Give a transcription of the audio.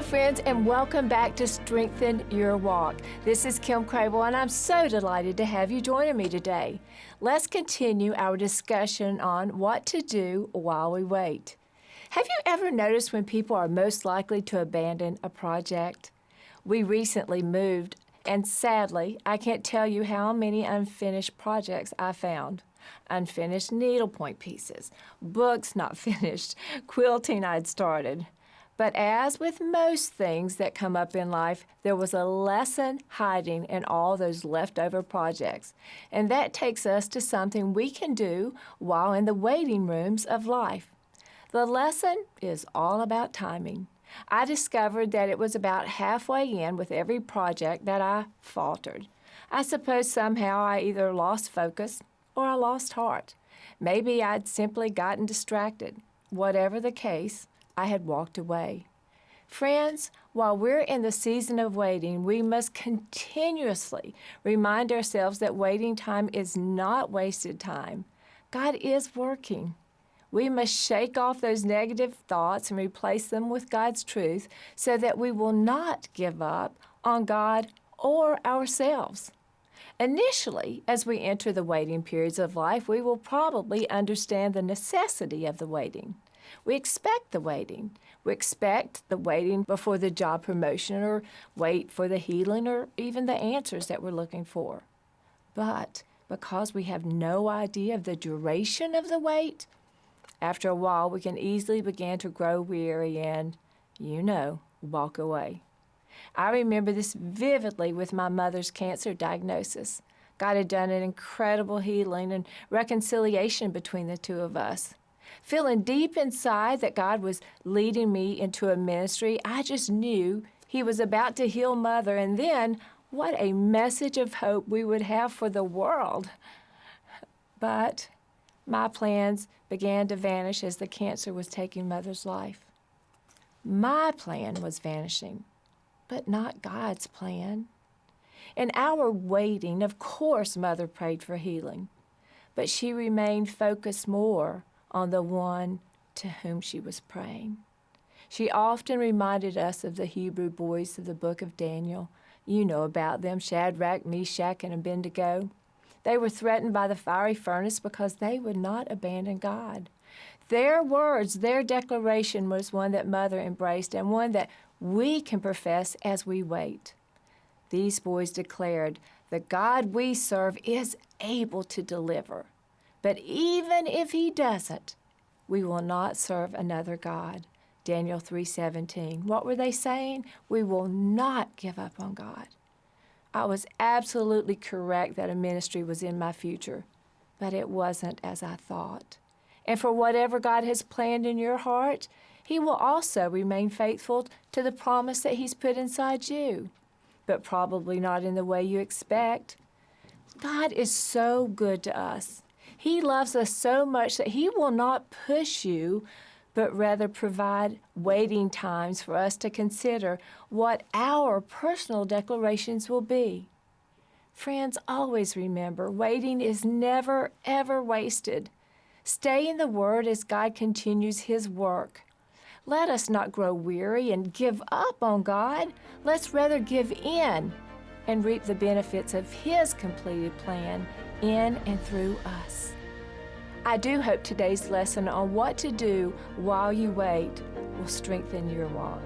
friends, and welcome back to Strengthen Your Walk. This is Kim Crabill, and I'm so delighted to have you joining me today. Let's continue our discussion on what to do while we wait. Have you ever noticed when people are most likely to abandon a project? We recently moved, and sadly, I can't tell you how many unfinished projects I found. Unfinished needlepoint pieces, books not finished, quilting I'd started. But as with most things that come up in life, there was a lesson hiding in all those leftover projects. And that takes us to something we can do while in the waiting rooms of life. The lesson is all about timing. I discovered that it was about halfway in with every project that I faltered. I suppose somehow I either lost focus or I lost heart. Maybe I'd simply gotten distracted. Whatever the case, I had walked away. Friends, while we're in the season of waiting, we must continuously remind ourselves that waiting time is not wasted time. God is working. We must shake off those negative thoughts and replace them with God's truth so that we will not give up on God or ourselves. Initially, as we enter the waiting periods of life, we will probably understand the necessity of the waiting. We expect the waiting. We expect the waiting before the job promotion or wait for the healing or even the answers that we're looking for. But because we have no idea of the duration of the wait, after a while we can easily begin to grow weary and, walk away. I remember this vividly with my mother's cancer diagnosis. God had done an incredible healing and reconciliation between the two of us. Feeling deep inside that God was leading me into a ministry, I just knew He was about to heal Mother, and then what a message of hope we would have for the world. But my plans began to vanish as the cancer was taking Mother's life. My plan was vanishing, but not God's plan. In our waiting, of course, Mother prayed for healing, but she remained focused more on the one to whom she was praying. She often reminded us of the Hebrew boys of the book of Daniel. You know about them, Shadrach, Meshach, and Abednego. They were threatened by the fiery furnace because they would not abandon God. Their words, their declaration was one that Mother embraced and one that we can profess as we wait. These boys declared, "The God we serve is able to deliver. But even if He doesn't, we will not serve another God." Daniel 3:17. What were they saying? We will not give up on God. I was absolutely correct that a ministry was in my future, but it wasn't as I thought. And for whatever God has planned in your heart, He will also remain faithful to the promise that He's put inside you, but probably not in the way you expect. God is so good to us. He loves us so much that He will not push you, but rather provide waiting times for us to consider what our personal declarations will be. Friends, always remember, waiting is never, ever wasted. Stay in the Word as God continues His work. Let us not grow weary and give up on God. Let's rather give in and reap the benefits of His completed plan in and through us. I do hope today's lesson on what to do while you wait will strengthen your walk.